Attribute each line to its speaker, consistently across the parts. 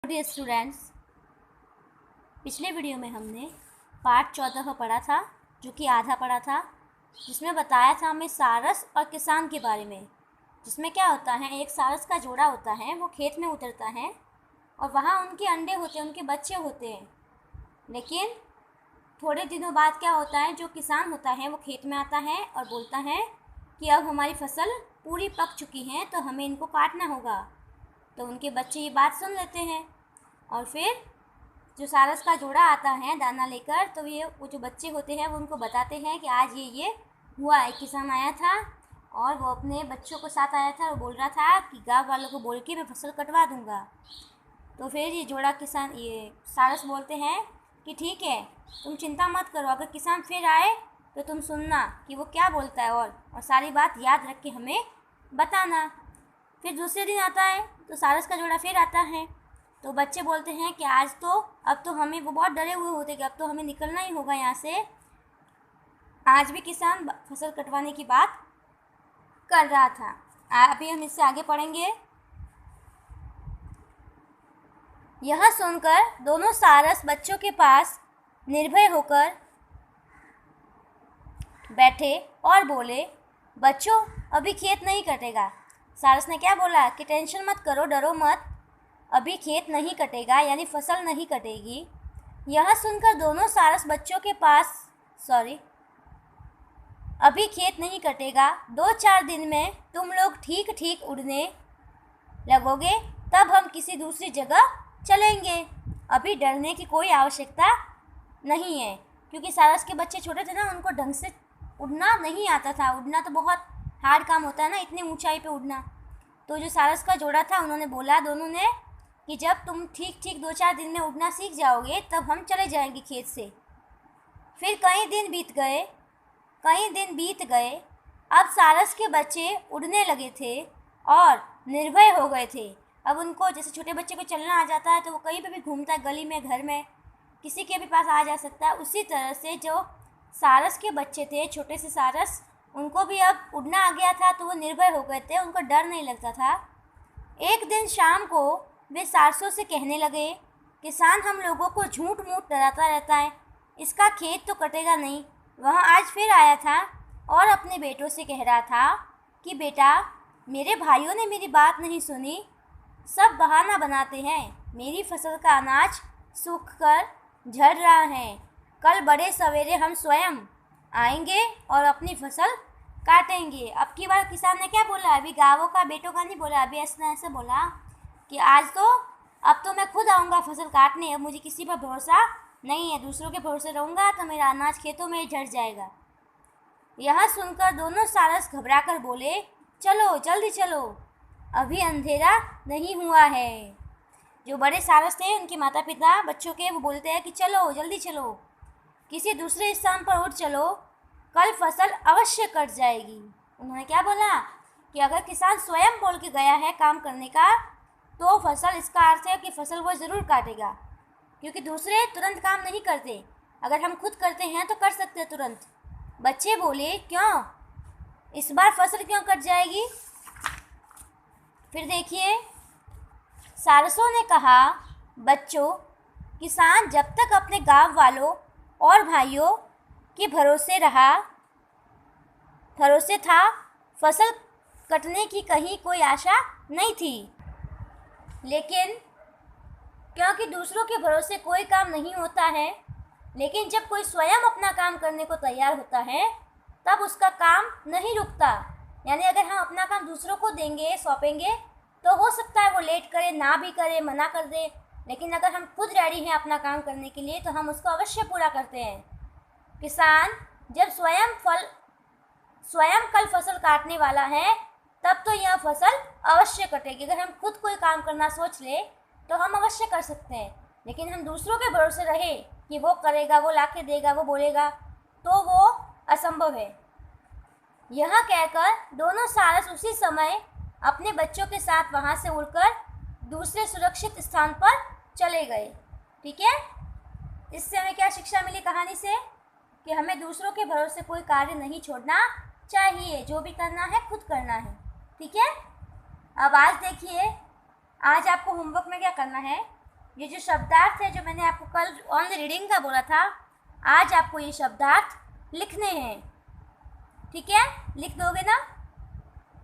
Speaker 1: Dear students, पिछले video में हमने पार्ट 14 का पढ़ा था, जो कि आधा पढ़ा था, जिसमें बताया था हमें सारस और किसान के बारे में। जिसमें क्या होता है, एक सारस का जोड़ा होता है, वो खेत में उतरता है और वहाँ उनके अंडे होते हैं, उनके बच्चे होते हैं। लेकिन थोड़े दिनों बाद क्या होता है, जो किसान होता है वो खेत में आता है और बोलता है कि अब हमारी फसल पूरी पक चुकी है, तो हमें इनको काटना होगा। तो उनके बच्चे ये बात सुन लेते हैं और फिर जो सारस का जोड़ा आता है दाना लेकर, तो वो जो बच्चे होते हैं वो उनको बताते हैं कि आज ये हुआ। एक किसान आया था और वो अपने बच्चों के साथ आया था और बोल रहा था कि गाँव वालों को बोल के मैं फसल कटवा दूंगा। तो फिर ये जोड़ा किसान, ये सारस बोलते हैं कि ठीक है, तुम चिंता मत करो, अगर किसान फिर आए तो तुम सुनना कि वो क्या बोलता है और सारी बात याद रख के हमें बताना। फिर दूसरे दिन आता है तो सारस का जोड़ा फिर आता है, तो बच्चे बोलते हैं कि अब तो हमें, वो बहुत डरे हुए होते कि अब तो हमें निकलना ही होगा यहाँ से। आज भी किसान फसल कटवाने की बात कर रहा था। अभी हम इससे आगे पढ़ेंगे। यह सुनकर दोनों सारस बच्चों के पास निर्भय होकर बैठे और बोले, बच्चों अभी खेत नहीं कटेगा। सारस ने क्या बोला कि टेंशन मत करो, डरो मत, अभी खेत नहीं कटेगा, यानी फसल नहीं कटेगी। यह सुनकर दोनों सारस बच्चों के पास अभी खेत नहीं कटेगा, 2-4 दिन में तुम लोग ठीक ठीक उड़ने लगोगे, तब हम किसी दूसरी जगह चलेंगे। अभी डरने की कोई आवश्यकता नहीं है, क्योंकि सारस के बच्चे छोटे थे ना, उनको ढंग से उड़ना नहीं आता था। उड़ना तो बहुत हार्ड काम होता है ना, इतनी ऊंचाई पे उड़ना। तो जो सारस का जोड़ा था, उन्होंने बोला दोनों ने कि जब तुम ठीक ठीक 2-4 दिन में उड़ना सीख जाओगे, तब हम चले जाएंगे खेत से। फिर कई दिन बीत गए। अब सारस के बच्चे उड़ने लगे थे और निर्भय हो गए थे। अब उनको, जैसे छोटे बच्चे को चलना आ जाता है तो वो कहीं पे भी घूमता है, गली में, घर में, किसी के भी पास आ जा सकता है। उसी तरह से जो सारस के बच्चे थे, छोटे से सारस, उनको भी अब उड़ना आ गया था, तो वो निर्भय हो गए थे, उनको डर नहीं लगता था। एक दिन शाम को वे सारसों से कहने लगे, किसान हम लोगों को झूठ मूठ डराता रहता है, इसका खेत तो कटेगा नहीं। वह आज फिर आया था और अपने बेटों से कह रहा था कि बेटा, मेरे भाइयों ने मेरी बात नहीं सुनी, सब बहाना बनाते हैं। मेरी फसल का अनाज सूख कर झड़ रहा है। कल बड़े सवेरे हम स्वयं आएंगे और अपनी फसल काटेंगे। अब की बार किसान ने क्या बोला, अभी गाँवों का बेटों का नहीं बोला, अभी ऐसे बोला कि अब तो मैं खुद आऊँगा फसल काटने। अब मुझे किसी पर भरोसा नहीं है, दूसरों के भरोसे रहूँगा तो मेरा अनाज खेतों में झड़ जाएगा। यह सुनकर दोनों सारस घबरा कर बोले, चलो जल्दी चलो, अभी अंधेरा नहीं हुआ है। जो बड़े सारस थे, उनके माता पिता बच्चों के, वो बोलते हैं कि चलो जल्दी चलो, किसी दूसरे स्थान पर उठ चलो, कल फसल अवश्य कट जाएगी। उन्होंने क्या बोला कि अगर किसान स्वयं बोल के गया है काम करने का, तो फसल, इसका अर्थ है कि फसल वो ज़रूर काटेगा, क्योंकि दूसरे तुरंत काम नहीं करते। अगर हम खुद करते हैं तो कर सकते हैं तुरंत। बच्चे बोले, क्यों, इस बार फसल क्यों कट जाएगी? फिर देखिए, सारसों ने कहा, बच्चों, किसान जब तक अपने गांव वालों और भाइयों के भरोसे था, फसल कटने की कहीं कोई आशा नहीं थी। लेकिन क्योंकि दूसरों के भरोसे कोई काम नहीं होता है, लेकिन जब कोई स्वयं अपना काम करने को तैयार होता है, तब उसका काम नहीं रुकता। यानी अगर हम अपना काम दूसरों को देंगे, सौंपेंगे, तो हो सकता है वो लेट करे, ना भी करे, मना कर दे, लेकिन अगर हम खुद रेडी हैं अपना काम करने के लिए, तो हम उसको अवश्य पूरा करते हैं। किसान जब स्वयं कल फसल काटने वाला है, तब तो यह फसल अवश्य कटेगी। अगर हम खुद कोई काम करना सोच ले तो हम अवश्य कर सकते हैं, लेकिन हम दूसरों के भरोसे रहे कि वो करेगा, वो लाके देगा, वो बोलेगा, तो वो असंभव है। यह कहकर दोनों सारस उसी समय अपने बच्चों के साथ वहाँ से उड़कर दूसरे सुरक्षित स्थान पर चले गए। ठीक है, इससे हमें क्या शिक्षा मिली कहानी से, कि हमें दूसरों के भरोसे कोई कार्य नहीं छोड़ना चाहिए, जो भी करना है खुद करना है। ठीक है, अब आज देखिए, आज आपको होमवर्क में क्या करना है, ये जो शब्दार्थ है जो मैंने आपको कल ऑनली रीडिंग का बोला था, आज आपको ये शब्दार्थ लिखने हैं। ठीक है, लिख दोगे ना?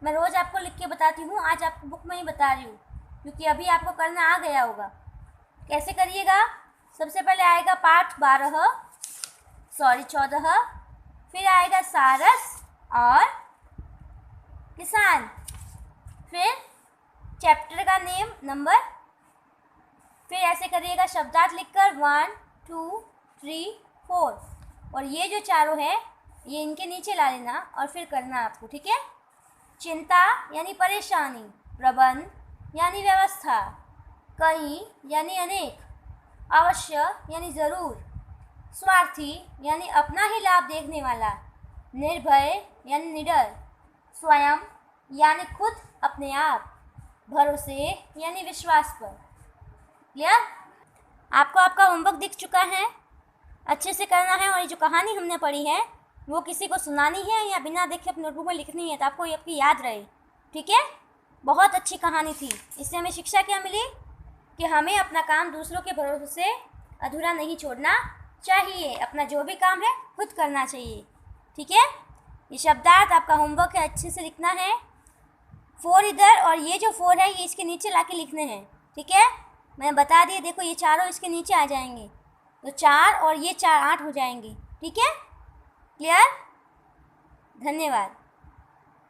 Speaker 1: मैं रोज़ आपको लिख के बताती हूँ, आज आपको बुक में ही बता रही हूँ क्योंकि अभी आपको करना आ गया होगा। कैसे करिएगा? सबसे पहले आएगा पाठ 14, फिर आएगा सारस और किसान, फिर चैप्टर का नेम, नंबर, फिर ऐसे करिएगा शब्दार्थ लिखकर 1 2 3 4, और ये जो चारों हैं ये इनके नीचे ला लेना और फिर करना आपको। ठीक है? चिंता यानी परेशानी, प्रबंध यानी व्यवस्था, कहीं यानी अनेक, अवश्य यानी ज़रूर, स्वार्थी यानी अपना ही लाभ देखने वाला, निर्भय यानी निडर, स्वयं यानी खुद अपने आप, भरोसे यानी विश्वास पर। क्लियर? आपको आपका होमवर्क दिख चुका है, अच्छे से करना है। और ये जो कहानी हमने पढ़ी है वो किसी को सुनानी है या बिना देखे अपने नोटबुक में लिखनी है, तो आपको ये आपकी याद रहे। ठीक है? बहुत अच्छी कहानी थी। इससे हमें शिक्षा क्या मिली कि हमें अपना काम दूसरों के भरोसे से अधूरा नहीं छोड़ना चाहिए, अपना जो भी काम है खुद करना चाहिए। ठीक है? ये शब्दार्थ आपका होमवर्क है, अच्छे से लिखना है। 4 इधर और ये जो 4 है ये इसके नीचे ला के लिखने हैं। ठीक है? मैंने बता दिया, देखो ये चारों इसके नीचे आ जाएंगे, तो 4 और ये 4 8 हो जाएंगे। ठीक है? क्लियर? धन्यवाद।